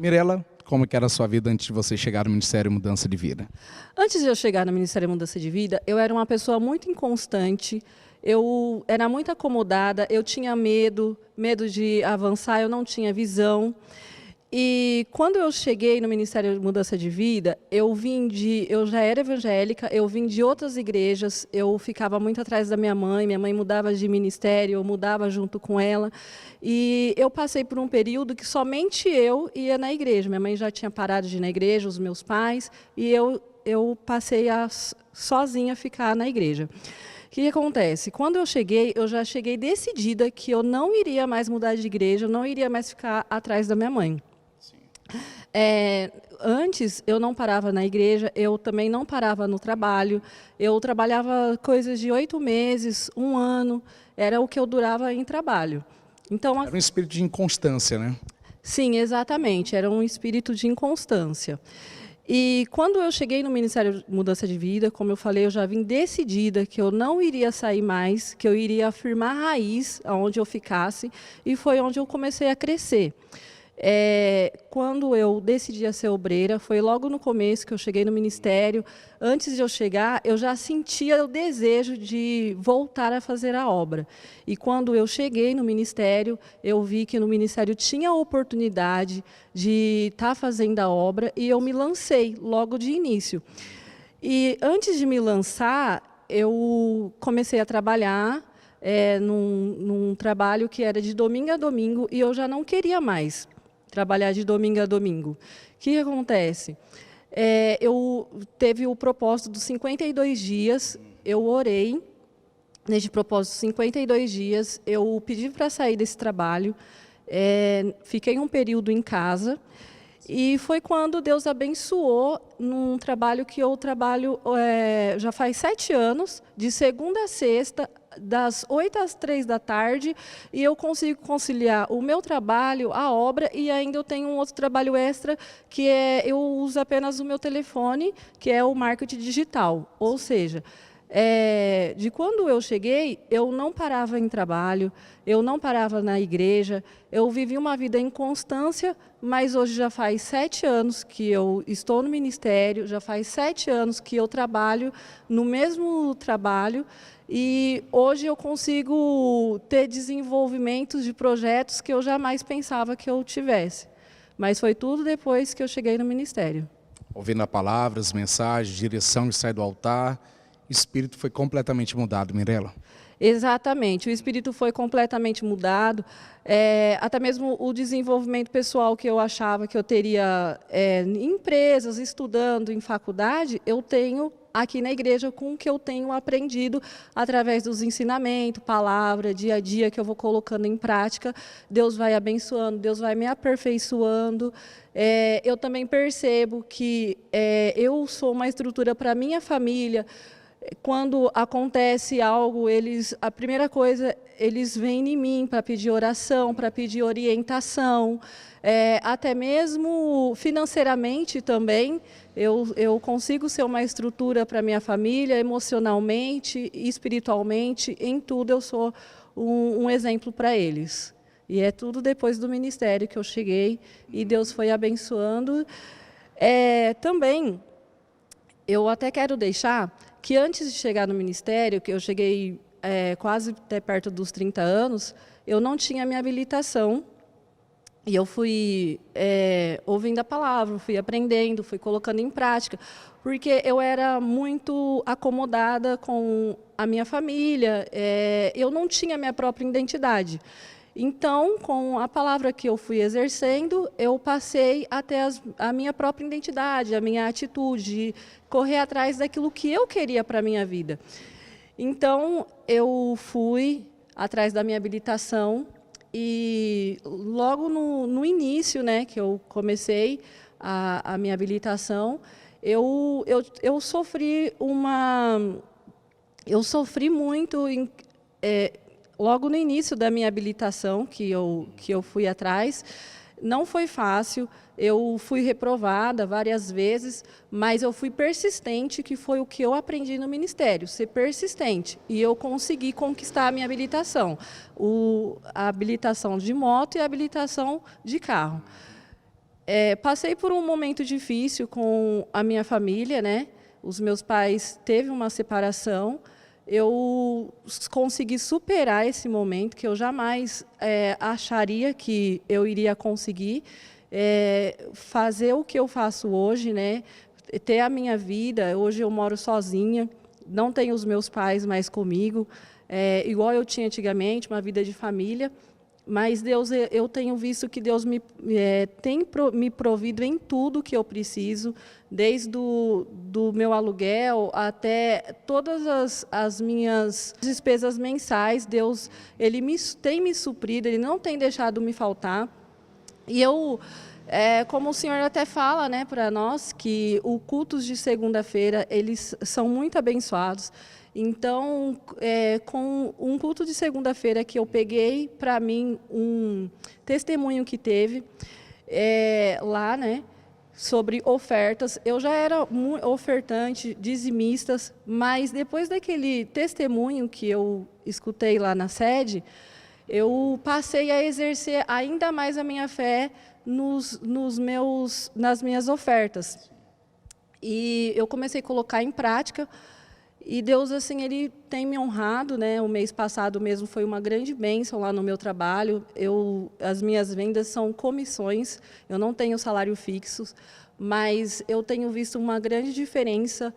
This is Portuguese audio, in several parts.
Mirela, como que era a sua vida antes de você chegar no Ministério Mudança de Vida? Antes de eu chegar no Ministério Mudança de Vida, eu era uma pessoa muito inconstante, eu era muito acomodada, eu tinha medo de avançar, eu não tinha visão. E quando eu cheguei no Ministério Mudança de Vida, eu já era evangélica, eu vim de outras igrejas, eu ficava muito atrás da minha mãe mudava de ministério, eu mudava junto com ela. E eu passei por um período que somente eu ia na igreja. Minha mãe já tinha parado de ir na igreja, os meus pais, e eu passei a sozinha ficar na igreja. O que acontece? Quando eu já cheguei decidida que eu não iria mais mudar de igreja, eu não iria mais ficar atrás da minha mãe. Antes, eu não parava na igreja, eu também não parava no trabalho. Eu trabalhava coisas de 8 meses, 1 ano, era o que eu durava em trabalho. Então, Era um espírito de inconstância, né? sim, exatamente, era um espírito de inconstância. E quando eu cheguei no Ministério Mudança de Vida, como eu falei, eu já vim decidida que eu não iria sair mais, que eu iria firmar raiz aonde eu ficasse, e foi onde eu comecei a crescer. Quando eu decidi ser obreira, foi logo no começo que eu cheguei no ministério. Antes de eu chegar, eu já sentia o desejo de voltar a fazer a obra. E quando eu cheguei no ministério, eu vi que no ministério tinha a oportunidade de estar fazendo a obra e eu me lancei logo de início. E antes de me lançar, eu comecei a trabalhar num trabalho que era de domingo a domingo e eu já não queria mais trabalhar de domingo a domingo. O que acontece? Eu teve o propósito dos 52 dias, eu orei neste propósito dos 52 dias, eu pedi para sair desse trabalho, fiquei um período em casa, e foi quando Deus abençoou num trabalho que eu trabalho já faz 7 anos, de segunda a sexta, das 8 às 3 da tarde, e eu consigo conciliar o meu trabalho, a obra, e ainda eu tenho um outro trabalho extra, que eu uso apenas o meu telefone, que é o marketing digital. Ou seja, de quando eu cheguei, eu não parava em trabalho, eu não parava na igreja, eu vivi uma vida em constância, mas hoje já faz 7 anos que eu estou no ministério, já faz 7 anos que eu trabalho no mesmo trabalho, e hoje eu consigo ter desenvolvimentos de projetos que eu jamais pensava que eu tivesse. Mas foi tudo depois que eu cheguei no ministério. Ouvindo a palavra, as mensagens, direção que sai do altar, o espírito foi completamente mudado, Mirela. Exatamente, o espírito foi completamente mudado, até mesmo o desenvolvimento pessoal que eu achava que eu teria em empresas, estudando em faculdade, eu tenho aqui na igreja com o que eu tenho aprendido através dos ensinamentos, palavra, dia a dia que eu vou colocando em prática. Deus vai abençoando, Deus vai me aperfeiçoando. Eu também percebo que eu sou uma estrutura para a minha família. Quando acontece algo, a primeira coisa, eles vêm em mim para pedir oração, para pedir orientação, até mesmo financeiramente também, eu consigo ser uma estrutura para minha família, emocionalmente, espiritualmente, em tudo eu sou um exemplo para eles. E é tudo depois do ministério que eu cheguei e Deus foi abençoando. Também, eu até quero deixar que antes de chegar no ministério, que eu cheguei quase até perto dos 30 anos, eu não tinha minha habilitação. E eu fui ouvindo a palavra, fui aprendendo, fui colocando em prática, porque eu era muito acomodada com a minha família, eu não tinha minha própria identidade. Então, com a palavra que eu fui exercendo, eu passei até a minha própria identidade, a minha atitude, de correr atrás daquilo que eu queria para a minha vida. Então, eu fui atrás da minha habilitação e logo no início, né, que eu comecei a minha habilitação, eu sofri muito logo no início da minha habilitação, que eu fui atrás. Não foi fácil, eu fui reprovada várias vezes, mas eu fui persistente, que foi o que eu aprendi no ministério, ser persistente. E eu consegui conquistar a minha habilitação, a habilitação de moto e a habilitação de carro. Passei por um momento difícil com a minha família, né? Os meus pais teve uma separação. Eu consegui superar esse momento que eu jamais acharia que eu iria conseguir fazer o que eu faço hoje, né? Ter a minha vida. Hoje eu moro sozinha, não tenho os meus pais mais comigo, igual eu tinha antigamente, uma vida de família. Mas Deus, eu tenho visto que Deus tem me provido em tudo que eu preciso, desde do meu aluguel até todas as minhas despesas mensais. Deus, Ele tem me suprido, Ele não tem deixado me faltar. E eu, como o senhor até fala, né, para nós, que os cultos de segunda-feira, eles são muito abençoados. Então, com um culto de segunda-feira que eu peguei para mim um testemunho que teve lá, né, sobre ofertas. Eu já era ofertante, dizimistas, mas depois daquele testemunho que eu escutei lá na sede, eu passei a exercer ainda mais a minha fé nas minhas ofertas. E eu comecei a colocar em prática. E Deus, assim, Ele tem me honrado, né? O mês passado mesmo foi uma grande bênção lá no meu trabalho. As minhas vendas são comissões, eu não tenho salário fixo, mas eu tenho visto uma grande diferença.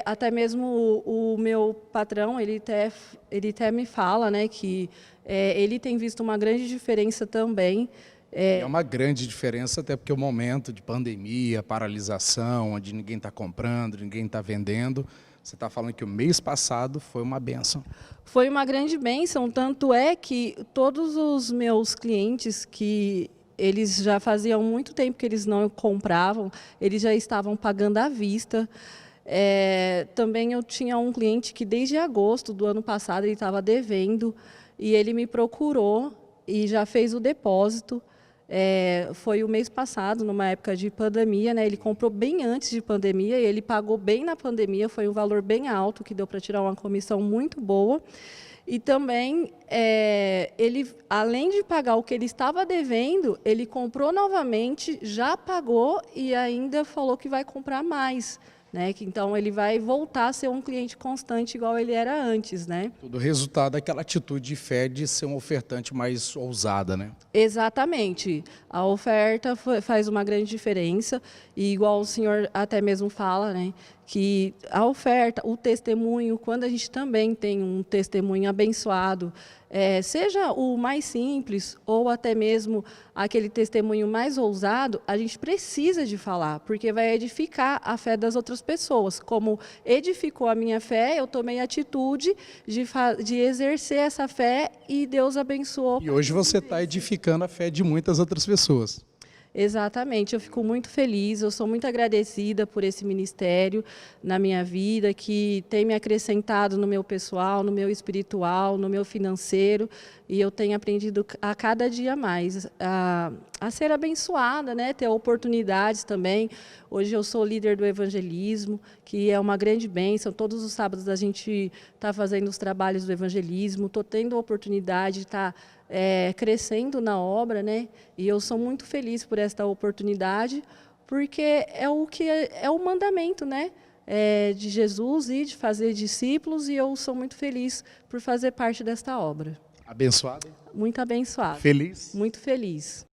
Até mesmo o meu patrão, ele até me fala, né, que ele tem visto uma grande diferença também. É uma grande diferença, até porque o momento de pandemia, paralisação, onde ninguém está comprando, ninguém está vendendo. Você está falando que o mês passado foi uma bênção. Foi uma grande bênção, tanto é que todos os meus clientes que eles já faziam muito tempo que eles não compravam, eles já estavam pagando à vista. Também eu tinha um cliente que desde agosto do ano passado ele estava devendo e ele me procurou e já fez o depósito. Foi o mês passado, numa época de pandemia, né? Ele comprou bem antes de pandemia e ele pagou bem na pandemia, foi um valor bem alto, que deu para tirar uma comissão muito boa. E também, ele, além de pagar o que ele estava devendo, ele comprou novamente, já pagou e ainda falou que vai comprar mais. Né? Então, ele vai voltar a ser um cliente constante igual ele era antes. Né? Tudo resultado daquela atitude de fé de ser um ofertante mais ousada, né? Exatamente. A oferta faz uma grande diferença. E igual o senhor até mesmo fala, né, que a oferta, o testemunho, quando a gente também tem um testemunho abençoado, seja o mais simples ou até mesmo aquele testemunho mais ousado, a gente precisa de falar, porque vai edificar a fé das outras pessoas. Como edificou a minha fé, eu tomei a atitude de exercer essa fé e Deus abençoou. E hoje você está edificando a fé de muitas outras pessoas. Exatamente, eu fico muito feliz, eu sou muito agradecida por esse ministério na minha vida, que tem me acrescentado no meu pessoal, no meu espiritual, no meu financeiro, e eu tenho aprendido a cada dia mais a ser abençoada, né? Ter oportunidades também. Hoje eu sou líder do evangelismo, que é uma grande bênção. Todos os sábados a gente está fazendo os trabalhos do evangelismo, estou tendo a oportunidade de estar crescendo na obra, né? E eu sou muito feliz por esta oportunidade, porque é o mandamento, né? De Jesus e de fazer discípulos, e eu sou muito feliz por fazer parte desta obra. Abençoado? Muito abençoado. Feliz? Muito feliz.